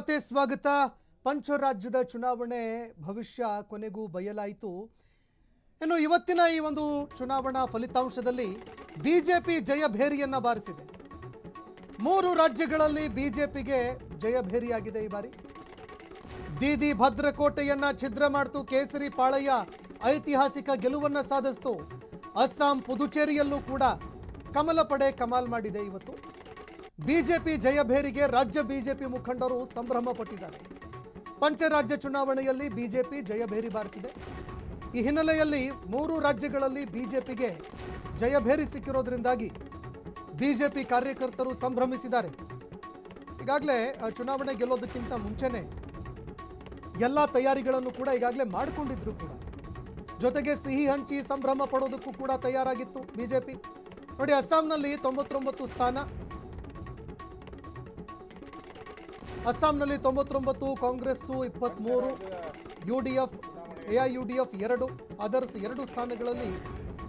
ಮತ್ತೆ ಸ್ವಾಗತ. ಪಂಚರಾಜ್ಯದ ಚುನಾವಣೆ ಭವಿಷ್ಯ ಕೊನೆಗೂ ಬಯಲಾಯಿತು. ಇನ್ನು ಇವತ್ತಿನ ಈ ಒಂದು ಚುನಾವಣಾ ಫಲಿತಾಂಶದಲ್ಲಿ ಬಿಜೆಪಿ ಜಯಭೇರಿಯನ್ನ ಬಾರಿಸಿದೆ. 3 ರಾಜ್ಯಗಳಲ್ಲಿ ಬಿಜೆಪಿಗೆ ಜಯಭೇರಿಯಾಗಿದೆ. ಈ ಬಾರಿ ದೀದಿ ಭದ್ರಕೋಟೆಯನ್ನ ಛಿದ್ರ ಮಾಡ್ತು ಕೇಸರಿ ಪಾಳಯ್ಯ ಐತಿಹಾಸಿಕ ಗೆಲುವನ್ನ ಸಾಧಿಸಿತು. ಅಸ್ಸಾಂ ಪುದುಚೇರಿಯಲ್ಲೂ ಕೂಡ ಕಮಲ ಪಡೆ ಕಮಾಲ್ ಮಾಡಿದೆ. ಇವತ್ತು ಬಿಜೆಪಿ ಜಯಭೇರಿಗೆ ರಾಜ್ಯ ಬಿಜೆಪಿ ಮುಖಂಡರು ಸಂಭ್ರಮ ಪಟ್ಟಿದ್ದಾರೆ. ಪಂಚರಾಜ್ಯ ಚುನಾವಣೆಯಲ್ಲಿ ಬಿಜೆಪಿ ಜಯಭೇರಿ ಬಾರಿಸಿದೆ. ಈ ಹಿನ್ನೆಲೆಯಲ್ಲಿ 3 ರಾಜ್ಯಗಳಲ್ಲಿ ಬಿಜೆಪಿಗೆ ಜಯಭೇರಿ ಸಿಕ್ಕಿರೋದ್ರಿಂದಾಗಿ ಬಿಜೆಪಿ ಕಾರ್ಯಕರ್ತರು ಸಂಭ್ರಮಿಸಿದ್ದಾರೆ. ಈಗಾಗಲೇ ಚುನಾವಣೆ ಗೆಲ್ಲೋದಕ್ಕಿಂತ ಮುಂಚೆನೆ ಎಲ್ಲ ತಯಾರಿಗಳನ್ನು ಕೂಡ ಈಗಾಗಲೇ ಮಾಡಿಕೊಂಡಿದ್ರು ಕೂಡ. ಜೊತೆಗೆ ಸಿಹಿ ಹಂಚಿ ಸಂಭ್ರಮ ಪಡೋದಕ್ಕೂ ಕೂಡ ತಯಾರಾಗಿತ್ತು ಬಿಜೆಪಿ. ನೋಡಿ, ಅಸ್ಸಾಂನಲ್ಲಿ 99 ಸ್ಥಾನ, ಅಸ್ಸಾಂನಲ್ಲಿ 99, ಕಾಂಗ್ರೆಸ್ 23, ಯುಡಿಎಫ್ ಎಐಯುಡಿಎಫ್ 2, ಅದರ್ಸ್ 2 ಸ್ಥಾನಗಳಲ್ಲಿ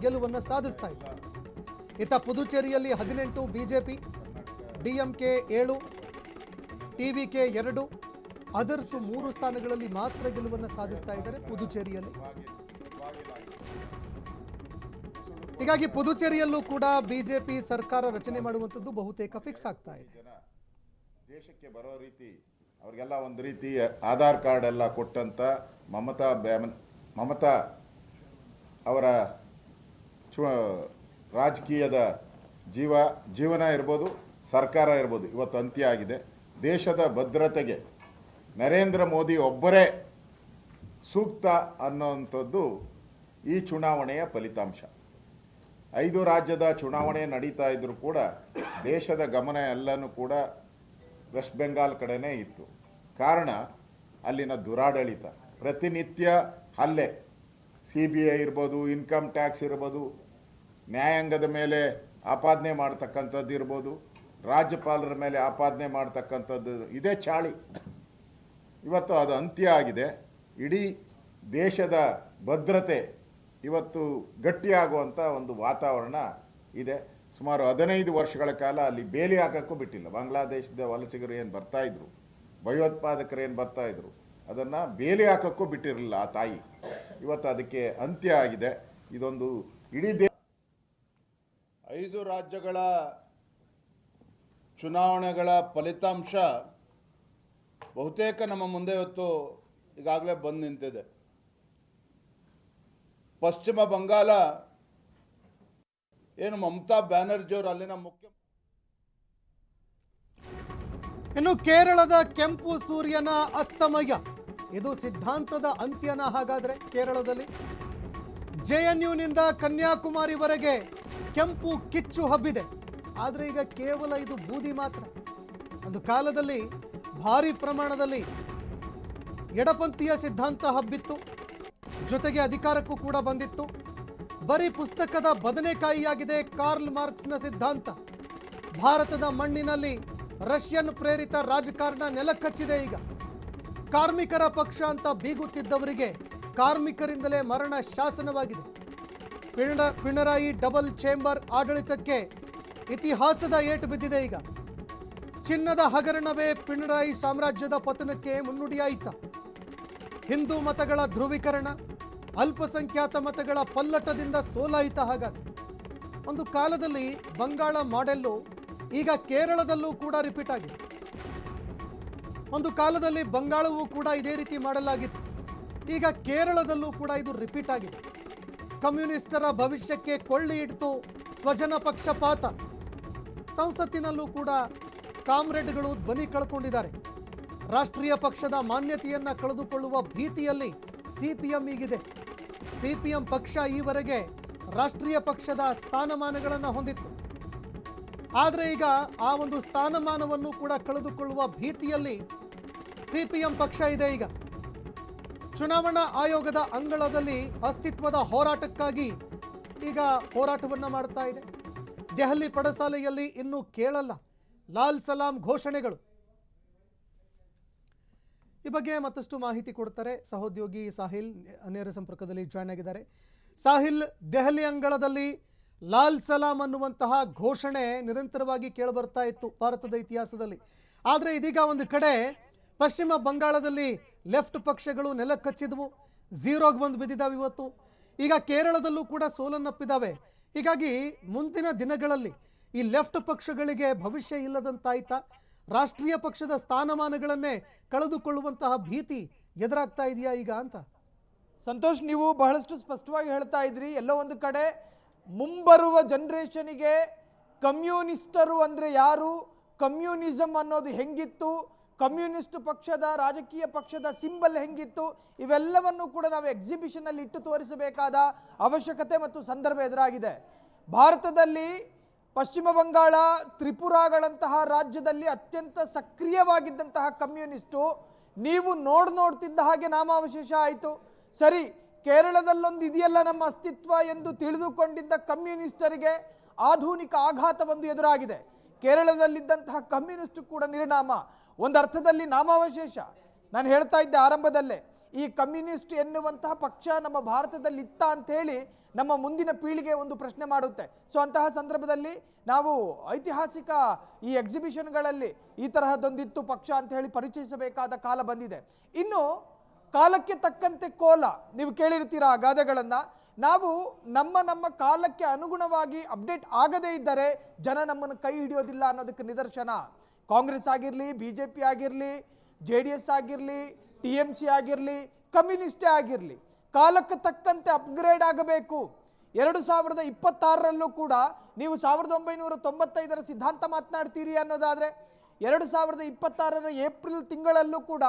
ಗೆಲುವನ್ನು ಸಾಧಿಸ್ತಾ ಇದೆ. ಇತ್ತ ಪುದುಚೇರಿಯಲ್ಲಿ 18 ಬಿಜೆಪಿ, ಡಿಎಂಕೆ 7, ಟಿವಿಕೆ 2, ಅದರ್ಸ್ 3 ಸ್ಥಾನಗಳಲ್ಲಿ ಮಾತ್ರ ಗೆಲುವನ್ನು ಸಾಧಿಸ್ತಾ ಇದ್ದಾರೆ ಪುದುಚೇರಿಯಲ್ಲಿ. ಹೀಗಾಗಿ ಪುದುಚೇರಿಯಲ್ಲೂ ಕೂಡ ಬಿಜೆಪಿ ಸರ್ಕಾರ ರಚನೆ ಮಾಡುವಂಥದ್ದು ಬಹುತೇಕ ಫಿಕ್ಸ್ ಆಗ್ತಾ ಇದೆ. ದೇಶಕ್ಕೆ ಬರೋ ರೀತಿ ಅವ್ರಿಗೆಲ್ಲ ಒಂದು ರೀತಿ ಆಧಾರ್ ಕಾರ್ಡ್ ಎಲ್ಲ ಕೊಟ್ಟಂತ ಮಮತಾ ಅವರ ರಾಜಕೀಯದ ಜೀವನ ಇರ್ಬೋದು, ಸರ್ಕಾರ ಇರ್ಬೋದು, ಇವತ್ತು ಅಂತ್ಯ ಆಗಿದೆ. ದೇಶದ ಭದ್ರತೆಗೆ ನರೇಂದ್ರ ಮೋದಿ ಒಬ್ಬರೇ ಸೂಕ್ತ ಅನ್ನೋಂಥದ್ದು ಈ ಚುನಾವಣೆಯ ಫಲಿತಾಂಶ. 5 ರಾಜ್ಯದ ಚುನಾವಣೆ ನಡೀತಾ ಇದ್ರೂ ಕೂಡ ದೇಶದ ಗಮನ ಎಲ್ಲನೂ ಕೂಡ ವೆಸ್ಟ್ ಬೆಂಗಾಲ್ ಕಡೆನೇ ಇತ್ತು. ಕಾರಣ ಅಲ್ಲಿನ ದುರಾಡಳಿತ, ಪ್ರತಿನಿತ್ಯ ಹಲ್ಲೆ, CBI ಇರ್ಬೋದು, ಇನ್ಕಮ್ ಟ್ಯಾಕ್ಸ್ ಇರ್ಬೋದು, ನ್ಯಾಯಾಂಗದ ಮೇಲೆ ಆಪಾದನೆ ಮಾಡ್ತಕ್ಕಂಥದ್ದು ಇರ್ಬೋದು, ರಾಜ್ಯಪಾಲರ ಮೇಲೆ ಆಪಾದನೆ ಮಾಡ್ತಕ್ಕಂಥದ್ದು, ಇದೇ ಚಾಳಿ. ಇವತ್ತು ಅದು ಅಂತ್ಯ ಆಗಿದೆ. ಇಡೀ ದೇಶದ ಭದ್ರತೆ ಇವತ್ತು ಗಟ್ಟಿಯಾಗುವಂಥ ಒಂದು ವಾತಾವರಣ ಇದೆ. ಸುಮಾರು 15 ವರ್ಷಗಳ ಕಾಲ ಅಲ್ಲಿ ಬೇಲಿ ಹಾಕಕ್ಕೂ ಬಿಟ್ಟಿಲ್ಲ. ಬಾಂಗ್ಲಾದೇಶದ ವಲಸಿಗರು ಏನು ಬರ್ತಾ ಇದ್ರು, ಭಯೋತ್ಪಾದಕರು ಏನು ಬರ್ತಾ ಇದ್ರು, ಅದನ್ನು ಬೇಲಿ ಹಾಕಕ್ಕೂ ಬಿಟ್ಟಿರಲಿಲ್ಲ ಆ ತಾಯಿ. ಇವತ್ತು ಅದಕ್ಕೆ ಅಂತ್ಯ ಆಗಿದೆ. ಇದೊಂದು ಇಡೀ 5 ರಾಜ್ಯಗಳ ಚುನಾವಣೆಗಳ ಫಲಿತಾಂಶ ಬಹುತೇಕ ನಮ್ಮ ಮುಂದೆ ಇವತ್ತು ಈಗಾಗಲೇ ಬಂದು ನಿಂತಿದೆ. ಪಶ್ಚಿಮ ಬಂಗಾಳ ಏನು ಮಮತಾ ಬ್ಯಾನರ್ಜಿ ಅವರು ಅಲ್ಲಿನ ಮುಖ್ಯ. ಇನ್ನು ಕೇರಳದ ಕೆಂಪು ಸೂರ್ಯನ ಅಸ್ತಮಯ, ಇದು ಸಿದ್ಧಾಂತದ ಅಂತ್ಯನ. ಹಾಗಾದ್ರೆ ಕೇರಳದಲ್ಲಿ JNUನಿಂದ ಕನ್ಯಾಕುಮಾರಿವರೆಗೆ ಕೆಂಪು ಕಿಚ್ಚು ಹಬ್ಬಿದೆ. ಆದರೆ ಈಗ ಕೇವಲ ಇದು ಬೂದಿ ಮಾತ್ರ. ಒಂದು ಕಾಲದಲ್ಲಿ ಭಾರಿ ಪ್ರಮಾಣದಲ್ಲಿ ಎಡಪಂಥೀಯ ಸಿದ್ಧಾಂತ ಹಬ್ಬಿತ್ತು, ಜೊತೆಗೆ ಅಧಿಕಾರಕ್ಕೂ ಕೂಡ ಬಂದಿತ್ತು. ಬರೀ ಪುಸ್ತಕದ ಬದನೆಕಾಯಿಯಾಗಿದೆ ಕಾರ್ಲ್ ಮಾರ್ಕ್ಸ್ನ ಸಿದ್ಧಾಂತ. ಭಾರತದ ಮಣ್ಣಿನಲ್ಲಿ ರಷ್ಯನ್ ಪ್ರೇರಿತ ರಾಜಕಾರಣ ನೆಲಕಚ್ಚಿದೆ. ಈಗ ಕಾರ್ಮಿಕರ ಪಕ್ಷ ಅಂತ ಬೀಗುತ್ತಿದ್ದವರಿಗೆ ಕಾರ್ಮಿಕರಿಂದಲೇ ಮರಣ ಶಾಸನವಾಗಿದೆ. ಪಿಣರಾಯಿ ಡಬಲ್ ಚೇಂಬರ್ ಆಡಳಿತಕ್ಕೆ ಇತಿಹಾಸದ ಏಟು ಬಿದ್ದಿದೆ. ಈಗ ಚಿನ್ನದ ಹಗರಣವೇ ಪಿಣರಾಯಿ ಸಾಮ್ರಾಜ್ಯದ ಪತನಕ್ಕೆ ಮುನ್ನುಡಿಯಾಯಿತ. ಹಿಂದೂ ಮತಗಳ ಧ್ರುವೀಕರಣ, ಅಲ್ಪಸಂಖ್ಯಾತ ಮತಗಳ ಪಲ್ಲಟದಿಂದ ಸೋಲಾಯಿತ. ಹಾಗಾದ್ರೆ ಒಂದು ಕಾಲದಲ್ಲಿ ಬಂಗಾಳ ಮಾಡೆಲ್ಲು ಈಗ ಕೇರಳದಲ್ಲೂ ಕೂಡ ರಿಪೀಟ್ ಆಗಿದೆ. ಒಂದು ಕಾಲದಲ್ಲಿ ಬಂಗಾಳವೂ ಕೂಡ ಇದೇ ರೀತಿ ಮಾಡಲಾಗಿತ್ತು, ಈಗ ಕೇರಳದಲ್ಲೂ ಕೂಡ ಇದು ರಿಪೀಟ್ ಆಗಿದೆ. ಕಮ್ಯುನಿಸ್ಟರ ಭವಿಷ್ಯಕ್ಕೆ ಕೊಳ್ಳಿ ಇಡ್ತು ಸ್ವಜನ ಪಕ್ಷಪಾತ. ಸಂಸತ್ತಿನಲ್ಲೂ ಕೂಡ ಕಾಮ್ರೇಡ್ಗಳು ಧ್ವನಿ ಕಳ್ಕೊಂಡಿದ್ದಾರೆ. ರಾಷ್ಟ್ರೀಯ ಪಕ್ಷದ ಮಾನ್ಯತೆಯನ್ನ ಕಳೆದುಕೊಳ್ಳುವ ಭೀತಿಯಲ್ಲಿ CPM ಈಗಿದೆ. CPM ಪಕ್ಷ ಈವರೆಗೆ ರಾಷ್ಟ್ರೀಯ ಪಕ್ಷದ ಸ್ಥಾನಮಾನಗಳನ್ನು ಹೊಂದಿತ್ತು. ಆದರೆ ಈಗ ಆ ಒಂದು ಸ್ಥಾನಮಾನವನ್ನು ಕೂಡ ಕಳೆದುಕೊಳ್ಳುವ ಭೀತಿಯಲ್ಲಿ CPM ಪಕ್ಷ ಇದೆ. ಈಗ ಚುನಾವಣಾ ಆಯೋಗದ ಅಂಗಳದಲ್ಲಿ ಅಸ್ತಿತ್ವದ ಹೋರಾಟಕ್ಕಾಗಿ ಈಗ ಹೋರಾಟವನ್ನು ಮಾಡ್ತಾ ಇದೆ. ದೆಹಲಿ ಪಡಸಾಲೆಯಲ್ಲಿ ಇನ್ನೂ ಕೇಳಲ್ಲ ಲಾಲ್ ಸಲಾಂ ಘೋಷಣೆಗಳು. ಈ ಬಗ್ಗೆ ಮತ್ತಷ್ಟು ಮಾಹಿತಿ ಕೊಡ್ತಾರೆ ಸಹೋದ್ಯೋಗಿ ಸಾಹಿಲ್, ನೇರ ಸಂಪರ್ಕದಲ್ಲಿ ಜಾಯ್ನ್ ಆಗಿದ್ದಾರೆ. ಸಾಹಿಲ್, ದೆಹಲಿ ಅಂಗಳದಲ್ಲಿ ಲಾಲ್ ಸಲಾಂ ಅನ್ನುವಂತಹ ಘೋಷಣೆ ನಿರಂತರವಾಗಿ ಕೇಳಿಬರ್ತಾ ಇತ್ತು ಭಾರತದ ಇತಿಹಾಸದಲ್ಲಿ. ಆದರೆ ಇದೀಗ ಒಂದು ಕಡೆ ಪಶ್ಚಿಮ ಬಂಗಾಳದಲ್ಲಿ ಲೆಫ್ಟ್ ಪಕ್ಷಗಳು ನೆಲ ಕಚ್ಚಿದ್ವು, ಝೀರೋಗೆ ಬಂದು ಬಿದ್ದಿದ್ದಾವೆ ಇವತ್ತು. ಈಗ ಕೇರಳದಲ್ಲೂ ಕೂಡ ಸೋಲನ್ನಪ್ಪಿದ್ದಾವೆ. ಹೀಗಾಗಿ ಮುಂದಿನ ದಿನಗಳಲ್ಲಿ ಈ ಲೆಫ್ಟ್ ಪಕ್ಷಗಳಿಗೆ ಭವಿಷ್ಯ ಇಲ್ಲದಂತಾಯ್ತಾ? ರಾಷ್ಟ್ರೀಯ ಪಕ್ಷದ ಸ್ಥಾನಮಾನಗಳನ್ನೇ ಕಳೆದುಕೊಳ್ಳುವಂತಹ ಭೀತಿ ಎದುರಾಗ್ತಾ ಇದೆಯಾ ಈಗ ಅಂತ? ಸಂತೋಷ್, ನೀವು ಬಹಳಷ್ಟು ಸ್ಪಷ್ಟವಾಗಿ ಹೇಳ್ತಾ ಇದ್ರಿ. ಎಲ್ಲೋ ಒಂದು ಕಡೆ ಮುಂಬರುವ ಜನರೇಷನಿಗೆ ಕಮ್ಯುನಿಸ್ಟರು ಅಂದರೆ ಯಾರು, ಕಮ್ಯುನಿಸಮ್ ಅನ್ನೋದು ಹೆಂಗಿತ್ತು, ಕಮ್ಯುನಿಸ್ಟ್ ಪಕ್ಷದ ರಾಜಕೀಯ ಪಕ್ಷದ ಸಿಂಬಲ್ ಹೆಂಗಿತ್ತು, ಇವೆಲ್ಲವನ್ನು ಕೂಡ ನಾವು ಎಕ್ಸಿಬಿಷನಲ್ಲಿ ಇಟ್ಟು ತೋರಿಸಬೇಕಾದ ಅವಶ್ಯಕತೆ ಮತ್ತು ಸಂದರ್ಭ ಎದುರಾಗಿದೆ. ಭಾರತದಲ್ಲಿ ಪಶ್ಚಿಮ ಬಂಗಾಳ, ತ್ರಿಪುರಾಗಳಂತಹ ರಾಜ್ಯದಲ್ಲಿ ಅತ್ಯಂತ ಸಕ್ರಿಯವಾಗಿದ್ದಂತಹ ಕಮ್ಯುನಿಸ್ಟು ನೀವು ನೋಡ್ತಿದ್ದ ಹಾಗೆ ನಾಮಾವಶೇಷ ಆಯಿತು. ಸರಿ, ಕೇರಳದಲ್ಲೊಂದು ಇದೆಯಲ್ಲ ನಮ್ಮ ಅಸ್ತಿತ್ವ ಎಂದು ತಿಳಿದುಕೊಂಡಿದ್ದ ಕಮ್ಯುನಿಸ್ಟರಿಗೆ ಆಧುನಿಕ ಆಘಾತವೊಂದು ಎದುರಾಗಿದೆ. ಕೇರಳದಲ್ಲಿದ್ದಂತಹ ಕಮ್ಯುನಿಸ್ಟ್ ಕೂಡ ನಿರ್ನಾಮ, ಒಂದು ಅರ್ಥದಲ್ಲಿ ನಾಮಾವಶೇಷ. ನಾನು ಹೇಳ್ತಾ ಇದ್ದೆ ಆರಂಭದಲ್ಲೇ, ಈ ಕಮ್ಯುನಿಸ್ಟ್ ಎನ್ನುವಂತಹ ಪಕ್ಷ ನಮ್ಮ ಭಾರತದಲ್ಲಿ ಇತ್ತ ಅಂಥೇಳಿ ನಮ್ಮ ಮುಂದಿನ ಪೀಳಿಗೆ ಒಂದು ಪ್ರಶ್ನೆ ಮಾಡುತ್ತೆ. ಸೊ ಅಂತಹ ಸಂದರ್ಭದಲ್ಲಿ ನಾವು ಐತಿಹಾಸಿಕ ಈ ಎಕ್ಸಿಬಿಷನ್ಗಳಲ್ಲಿ ಈ ತರಹದೊಂದಿತ್ತು ಪಕ್ಷ ಅಂತ ಹೇಳಿ ಪರಿಚಯಿಸಬೇಕಾದ ಕಾಲ ಬಂದಿದೆ. ಇನ್ನು ಕಾಲಕ್ಕೆ ತಕ್ಕಂತೆ ಕೋಲ, ನೀವು ಕೇಳಿರ್ತೀರಾ ಆ ಗಾದೆಗಳನ್ನು. ನಾವು ನಮ್ಮ ಕಾಲಕ್ಕೆ ಅನುಗುಣವಾಗಿ ಅಪ್ಡೇಟ್ ಆಗದೇ ಇದ್ದರೆ ಜನ ನಮ್ಮನ್ನು ಕೈ ಹಿಡಿಯೋದಿಲ್ಲ ಅನ್ನೋದಕ್ಕೆ ನಿದರ್ಶನ. ಕಾಂಗ್ರೆಸ್ ಆಗಿರಲಿ, BJP ಆಗಿರಲಿ, JDS ಆಗಿರಲಿ, TMC ಆಗಿರಲಿ, ಕಮ್ಯುನಿಸ್ಟೇ ಆಗಿರಲಿ, ಕಾಲಕ್ಕೆ ತಕ್ಕಂತೆ ಅಪ್ಗ್ರೇಡ್ ಆಗಬೇಕು. 2026ರಲ್ಲೂ ಕೂಡ ನೀವು 1995ರ ಸಿದ್ಧಾಂತ ಮಾತನಾಡ್ತೀರಿ ಅನ್ನೋದಾದರೆ, 2026ರ ಏಪ್ರಿಲ್ ತಿಂಗಳಲ್ಲೂ ಕೂಡ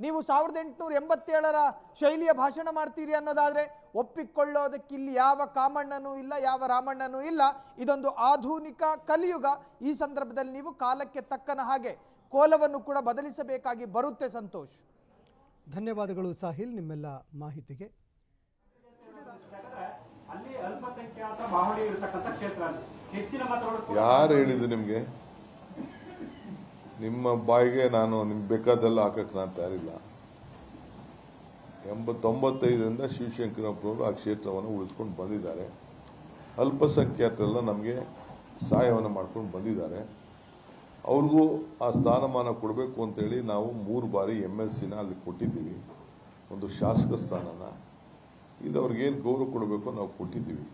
ನೀವು 1887ರ ಶೈಲಿಯ ಭಾಷಣ ಮಾಡ್ತೀರಿ ಅನ್ನೋದಾದರೆ ಒಪ್ಪಿಕೊಳ್ಳೋದಕ್ಕಿಲ್ಲಿ ಯಾವ ಕಾಮಣ್ಣನೂ ಇಲ್ಲ, ಯಾವ ರಾಮಣ್ಣನೂ ಇಲ್ಲ. ಇದೊಂದು ಆಧುನಿಕ ಕಲಿಯುಗ. ಈ ಸಂದರ್ಭದಲ್ಲಿ ನೀವು ಕಾಲಕ್ಕೆ ತಕ್ಕನ ಹಾಗೆ ಕೋಲವನ್ನು ಕೂಡ ಬದಲಿಸಬೇಕಾಗಿ ಬರುತ್ತೆ. ಸಂತೋಷ್, ಧನ್ಯವಾದಗಳು ಸಾಹಿಲ್ ನಿಮ್ಮೆಲ್ಲ ಮಾಹಿತಿಗೆ. ಯಾರು ಹೇಳಿದ್ದು ನಿಮಗೆ? ನಿಮ್ಮ ಬಾಯಿಗೆ ನಾನು ನಿಮ್ಗೆ ಬೇಕಾದೆಲ್ಲ ಹಾಕಕ್ಕೆ ನಾನು ತಯಾರಿಲ್ಲ. 95ರಿಂದ ಶಿವಶಂಕರಪ್ಪನವರು ಆ ಕ್ಷೇತ್ರವನ್ನು ಉಳಿಸ್ಕೊಂಡು ಬಂದಿದ್ದಾರೆ. ಅಲ್ಪಸಂಖ್ಯಾತರೆಲ್ಲ ನಮಗೆ ಸಹಾಯವನ್ನು ಮಾಡ್ಕೊಂಡು ಬಂದಿದ್ದಾರೆ. ಅವ್ರಿಗೂ ಆ ಸ್ಥಾನಮಾನ ಕೊಡಬೇಕು ಅಂತೇಳಿ ನಾವು 3 ಬಾರಿ MLCನ ಅಲ್ಲಿ ಕೊಟ್ಟಿದ್ದೀವಿ, ಒಂದು ಶಾಸಕ ಸ್ಥಾನನ. ಇದು ಅವ್ರಿಗೇನು ಗೌರವ ಕೊಡಬೇಕು ನಾವು ಕೊಟ್ಟಿದ್ದೀವಿ.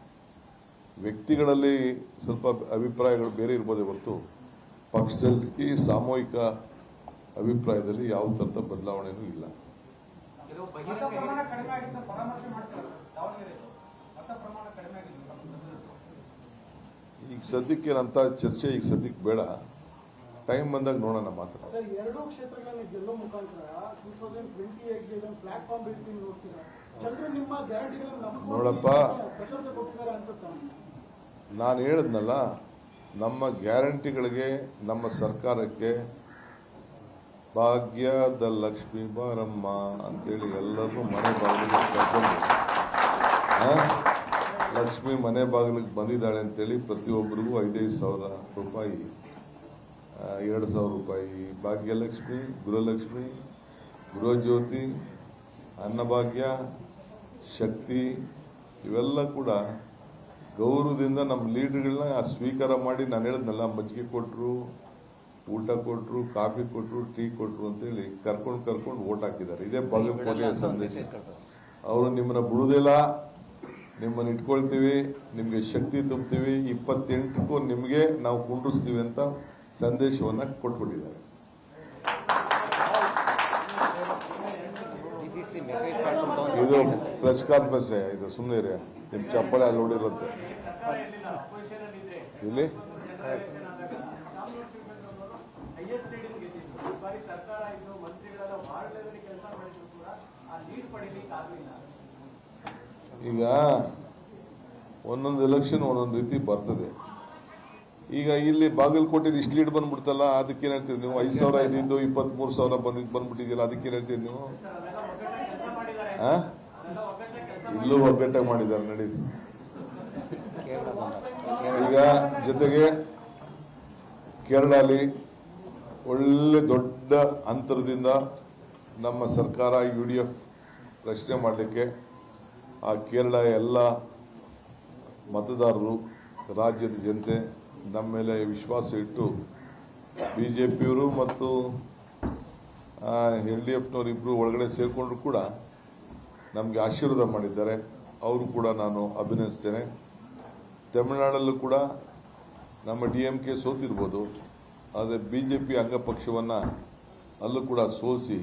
ವ್ಯಕ್ತಿಗಳಲ್ಲಿ ಸ್ವಲ್ಪ ಅಭಿಪ್ರಾಯಗಳು ಬೇರೆ ಇರ್ಬೋದೇ ಹೊರತು ಪಕ್ಷದಲ್ಲಿ ಸಾಮೂಹಿಕ ಅಭಿಪ್ರಾಯದಲ್ಲಿ ಯಾವ ಥರದ ಬದಲಾವಣೆನೂ ಇಲ್ಲ. ಈಗ ಸದ್ಯಕ್ಕೆ ಏನಂತ ಚರ್ಚೆ ಈಗ ಸದ್ಯಕ್ಕೆ ಬೇಡ, ಟೈಮ್ ಬಂದಾಗ ನೋಡೋಣ ಮಾತ್ರ. ಎರಡೂ ಕ್ಷೇತ್ರಗಳಲ್ಲಿ ಗೆಲ್ಲೋ ಮುಖಾಂತರ 2028 ಪ್ಲಾಟ್ಫಾರ್ಮ್ ಬಿಲ್ಡಿಂಗ್ ನೋಡ್ತೀರಾ, ಜನರು ನಿಮ್ಮ ಗ್ಯಾರಂಟಿಗಳನ್ನು ನೋಡಪ್ಪ, ಪ್ರಶಂಸೆ ಕೊಡ್ತಿದ್ದಾರೆ ಅನ್ಸುತ್ತಾ? ನಾನು ಹೇಳಿದ್ನಲ್ಲ, ನಮ್ಮ ಗ್ಯಾರಂಟಿಗಳಿಗೆ ನಮ್ಮ ಸರ್ಕಾರಕ್ಕೆ ಭಾಗ್ಯದ ಲಕ್ಷ್ಮಿ ಬಾರಮ್ಮ ಅಂತೇಳಿ ಎಲ್ಲರೂ ಮನೆ ಬಾಗಿಲಿಗೆ ಕರ್ಕೊಂಡು ಲಕ್ಷ್ಮಿ ಮನೆ ಬಾಗಿಲಿಗೆ ಬಂದಿದ್ದಾಳೆ ಅಂತೇಳಿ ಪ್ರತಿಯೊಬ್ಬರಿಗೂ 5,000 ರೂಪಾಯಿ, 2,000 ರೂಪಾಯಿ ಭಾಗ್ಯಲಕ್ಷ್ಮಿ, ಗೃಹಲಕ್ಷ್ಮಿ, ಗೃಹಜ್ಯೋತಿ, ಅನ್ನಭಾಗ್ಯ, ಶಕ್ತಿ ಇವೆಲ್ಲ ಕೂಡ ಗೌರವದಿಂದ ನಮ್ಮ ಲೀಡರ್ಗಳನ್ನ ಸ್ವೀಕಾರ ಮಾಡಿ, ನಾನು ಹೇಳಿದ್ನಲ್ಲ, ಮಜ್ಜಿಗೆ ಕೊಟ್ಟರು, ಊಟ ಕೊಟ್ಟರು, ಕಾಫಿ ಕೊಟ್ಟರು, ಟೀ ಕೊಟ್ಟರು ಅಂತೇಳಿ ಕರ್ಕೊಂಡು ಓಟ್ ಹಾಕಿದ್ದಾರೆ. ಇದೇ ಬಾಗಲಕೋಟೆಯ ಸಂದೇಶ. ಅವರು ನಿಮ್ಮನ್ನ ಬಿಡುವುದಿಲ್ಲ, ನಿಮ್ಮನ್ನು ಇಟ್ಕೊಳ್ತೀವಿ, ನಿಮಗೆ ಶಕ್ತಿ ತುಂಬ್ತೀವಿ, 28ಕ್ಕೂ ನಿಮಗೆ ನಾವು ಕುಂಡ್ರಿಸ್ತೀವಿ ಅಂತ ಸಂದೇಶವನ್ನ ಕೊಟ್ಬಿಟ್ಟಿದ್ದಾರೆ. ಇದು ಪ್ರೆಸ್ ಕಾನ್ಫರೆನ್ಸ್, ಇದು ಸುಮ್ಮನೆ ಇರಿ, ನಿಮ್ಮ ಚಪ್ಪಳೆ ಅಲ್ಲಿ ನೋಡಿರುತ್ತೆ ಇಲ್ಲಿ. ಈಗ ಒಂದೊಂದು ಎಲೆಕ್ಷನ್ ಒಂದೊಂದು ರೀತಿ ಬರ್ತದೆ. ಈಗ ಇಲ್ಲಿ ಬಾಗಲಕೋಟೆಯಲ್ಲಿ ಇಷ್ಟು ಲೀಡ್ ಬಂದ್ಬಿಡ್ತಲ್ಲ, ಅದಕ್ಕೇನು ಹೇಳ್ತೀರಿ ನೀವು? 5,000 ಇದ್ದಿದ್ದು 23,000 ಬಂದ್ಬಿಟ್ಟಿದ್ದಿಲ್ಲ, ಅದಕ್ಕೇನು ಹೇಳ್ತೀರಿ ನೀವು? ಇಲ್ಲೂ ಒಗ್ಗಟ್ಟಾಗಿ ಮಾಡಿದ್ದಾರೆ ನಡಿ. ಈಗ ಜೊತೆಗೆ ಕೇರಳಲ್ಲಿ ಒಳ್ಳೆ ದೊಡ್ಡ ಅಂತರದಿಂದ ನಮ್ಮ ಸರ್ಕಾರ UDF ರಚನೆ ಮಾಡಲಿಕ್ಕೆ ಆ ಕೇರಳ ಎಲ್ಲ ಮತದಾರರು, ರಾಜ್ಯದ ಜನತೆ ನಮ್ಮ ಮೇಲೆ ವಿಶ್ವಾಸ ಇಟ್ಟು BJPಯವರು ಮತ್ತು LDFನವ್ರು ಇಬ್ಬರು ಒಳಗಡೆ ಸೇರಿಕೊಂಡ್ರು ಕೂಡ ನಮಗೆ ಆಶೀರ್ವಾದ ಮಾಡಿದ್ದಾರೆ. ಅವರು ಕೂಡ ನಾನು ಅಭಿನಂದಿಸ್ತೇನೆ. ತಮಿಳುನಾಡಲ್ಲೂ ಕೂಡ ನಮ್ಮ DMK ಸೋತಿರ್ಬೋದು, ಆದರೆ BJP ಅಂಗಪಕ್ಷವನ್ನು ಅಲ್ಲೂ ಕೂಡ ಸೋಲಿಸಿ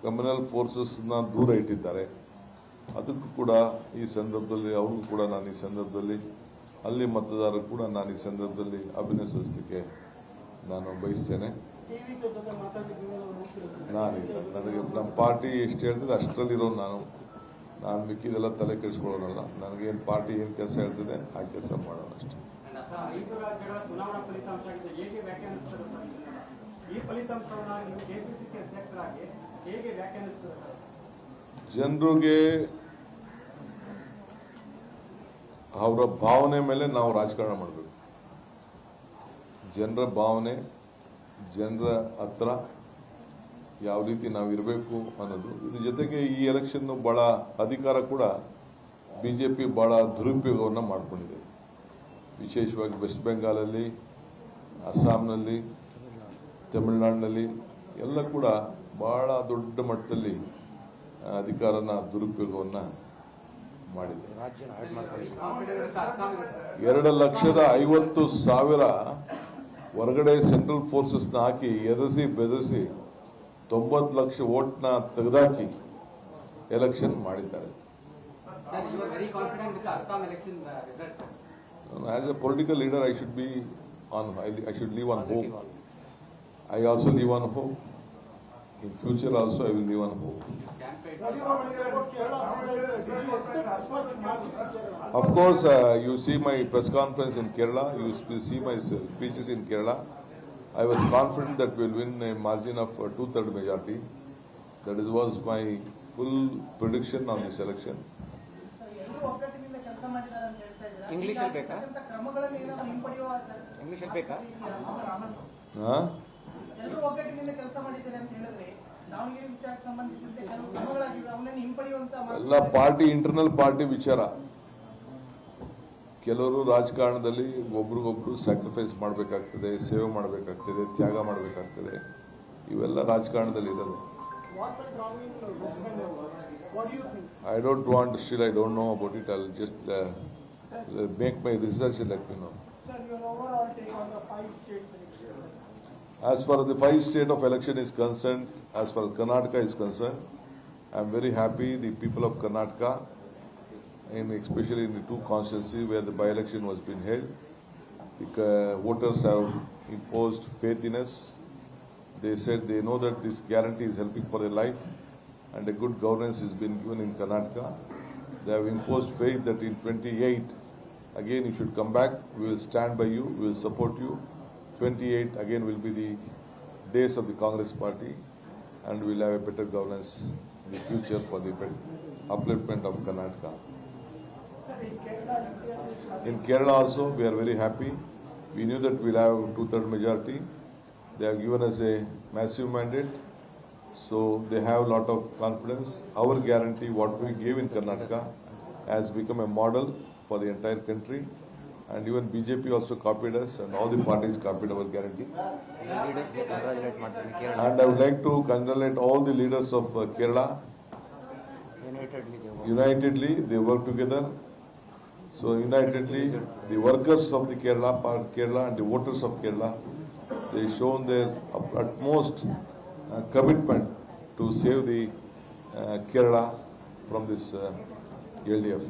ಕಮ್ಯುನಲ್ ಫೋರ್ಸಸ್ನ ದೂರ ಇಟ್ಟಿದ್ದಾರೆ. ಅದಕ್ಕೂ ಕೂಡ ಈ ಸಂದರ್ಭದಲ್ಲಿ ಅವ್ರಿಗೂ ಕೂಡ ನಾನು ಈ ಸಂದರ್ಭದಲ್ಲಿ ಅಲ್ಲಿ ಮತದಾರರು ಕೂಡ ನಾನು ಈ ಸಂದರ್ಭದಲ್ಲಿ ಅಭಿನಂದಿಸಲಿಕ್ಕೆ ನಾನು ಬಯಸ್ತೇನೆ. ನಾನಿಲ್ಲ, ನನಗೆ ನಮ್ಮ ಪಾರ್ಟಿ ಎಷ್ಟು ಹೇಳ್ತದೆ ಅಷ್ಟರಲ್ಲಿರೋ ನಾನು ಮಿಕ್ಕಿದೆಲ್ಲ ತಲೆ ಕೆಡಿಸ್ಕೊಳ್ಳೋನಲ್ಲ. ನನಗೇನು ಪಾರ್ಟಿ ಏನು ಕೆಲಸ ಹೇಳ್ತದೆ ಆ ಕೆಲಸ ಮಾಡೋಣ ಅಷ್ಟೇ. 5 ರಾಜ್ಯಗಳ ಚುನಾವಣಾ ಫಲಿತಾಂಶ ಹೇಗೆ ವ್ಯಾಖ್ಯಾನಿಸುತ್ತದೆ? ಈ ಫಲಿತಾಂಶವನ್ನು ನೀವು ಕೆಪಿಸಿಸಿ ಅಧ್ಯಕ್ಷರಾಗಿ ಹೇಗೆ ವ್ಯಾಖ್ಯಾನಿಸುತ್ತದೆ? ಜನರಿಗೆ ಅವರ ಭಾವನೆ ಮೇಲೆ ನಾವು ರಾಜಕಾರಣ ಮಾಡಬೇಕು. ಜನರ ಭಾವನೆ, ಜನರ ಹತ್ರ ಯಾವ ರೀತಿ ನಾವು ಇರಬೇಕು ಅನ್ನೋದು. ಇದ್ರ ಜೊತೆಗೆ ಈ ಎಲೆಕ್ಷನ್ ಬಹಳ ಅಧಿಕಾರ ಕೂಡ BJP ಬಹಳ ದುರುಪಯೋಗವನ್ನು ಮಾಡಿಕೊಂಡಿದೆ. ವಿಶೇಷವಾಗಿ ವೆಸ್ಟ್ ಬೆಂಗಾಲಲ್ಲಿ, ಅಸ್ಸಾಂನಲ್ಲಿ, ತಮಿಳುನಾಡಿನಲ್ಲಿ ಎಲ್ಲ ಕೂಡ ಬಹಳ ದೊಡ್ಡ ಮಟ್ಟದಲ್ಲಿ ಅಧಿಕಾರನ ದುರುಪಯೋಗವನ್ನು ಮಾಡಿದೆ. 2,50,000 ಹೊರಗಡೆ ಸೆಂಟ್ರಲ್ ಫೋರ್ಸಸ್ನ ಹಾಕಿ ಎದರಿಸಿ ಬೆದರಿಸಿ 90 ಲಕ್ಷ ವೋಟ್ನ ತೆಗೆದಾಕಿ ಎಲೆಕ್ಷನ್ ಮಾಡಿದ್ದಾರೆ. As A political leader I should live on hope. I also live on hope. In future also I will live on hope. Of course, you see my press conference in Kerala, you see my speeches in Kerala. I was confident that we will win a margin of 2/3 majority. That was my full prediction on this election. English ಬೇಕಾ? English ಬೇಕಾ? ಎಲ್ಲರೂ ಒಗ್ಗಟ್ಟಿನಿಂದ ಕೆಲಸ ಮಾಡಿದ್ದಾರೆ ಅಂತ ಹೇಳಿದ್ರೆ ದಾವಣಗೆರೆ ವಿಚಾರಕ್ಕೆ ಸಂಬಂಧಿಸಿದಂತೆ ಕೆಲವು ಕ್ರಮಗಳಾಗಿವೆ, ಅವನನ್ನು ಹಿಂಪಡೆಯುವಂತ ಎಲ್ಲ ಪಾರ್ಟಿ ಇಂಟರ್ನಲ್ ಪಾರ್ಟಿ ವಿಚಾರ. ಕೆಲವರು ರಾಜಕಾರಣದಲ್ಲಿ ಒಬ್ರಿಗೊಬ್ರು ಸ್ಯಾಕ್ರಿಫೈಸ್ ಮಾಡಬೇಕಾಗ್ತದೆ, ಸೇವೆ ಮಾಡಬೇಕಾಗ್ತದೆ, ತ್ಯಾಗ ಮಾಡಬೇಕಾಗ್ತದೆ. ಇವೆಲ್ಲ ರಾಜಕಾರಣದಲ್ಲಿ ಇರೋದು. I don't want to still I don't know about it. I'll just make my research and let me know. Sir, your overall take on the 5 states election. As far as the 5 state of election is concerned, as far as Karnataka is concerned, I am very happy the people of Karnataka, especially in the 2 constituencies where the by-election was being held, the voters have imposed faith in us. They said they know that this guarantee is helping for their life and a good governance has been given in Karnataka. They have imposed faith that in 28, again you should come back, we will stand by you, we will support you. 28 again will be the days of the Congress party and we will have a better governance in the future for the upliftment of Karnataka. In Kerala also we are very happy. We knew that we will have 2/3 majority. They have given us a massive mandate. So they have a lot of confidence. Our guarantee, what we gave in Karnataka, has become a model for the entire country. And even BJP also copied us and all the parties copied our guarantee. And I would like to congratulate all the leaders of Kerala. Unitedly, they work together. So unitedly, the workers of the Kerala and the voters of Kerala, they shown their utmost commitment to save the Kerala from this LDF.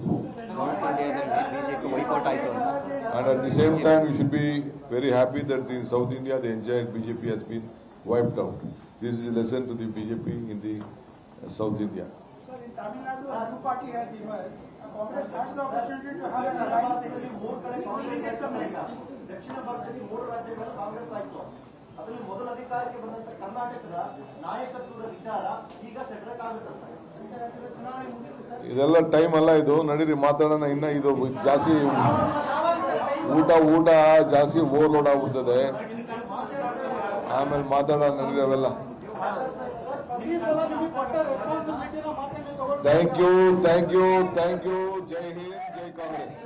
And at the same time, we should be very happy that in South India, the entire BJP has been wiped out. This is a lesson to the BJP in the South India. Sir, in Tamil Nadu, a new party has emerged. Congress has the opportunity to have an alliance. ದಕ್ಷಿಣ ಭಾರತದಲ್ಲಿ 3 ರಾಜ್ಯಗಳ ಕಾಂಗ್ರೆಸ್ ಆಯಿತು. ಅದರಲ್ಲಿ ಮೊದಲ ಅಧಿಕಾರಕ್ಕೆ ಬಂದಂತ ಕರ್ನಾಟಕದ ನಾಯಕತ್ವದ ವಿಚಾರ ಈಗ ಸೆಟ್ರೇಟ್ ಆಗುತ್ತೆ. ಇದೆಲ್ಲ ಟೈಮ್ ಅಲ್ಲ, ಇದು ನಡೀರಿ ಮಾತಾಡೋಣ. ಇನ್ನ ಇದು ಜಾಸ್ತಿ ಊಟ ಜಾಸ್ತಿ ಓವರ್ಲೋಡ್ ಆಗ್ಬಿಡ್ತದೆ. ಆಮೇಲೆ ಮಾತಾಡೋಣ ನಡೀರಿ ಅವೆಲ್ಲ. Thank you. ಜೈ ಹಿಂದ್, ಜೈ ಕಾಂಗ್ರೆಸ್.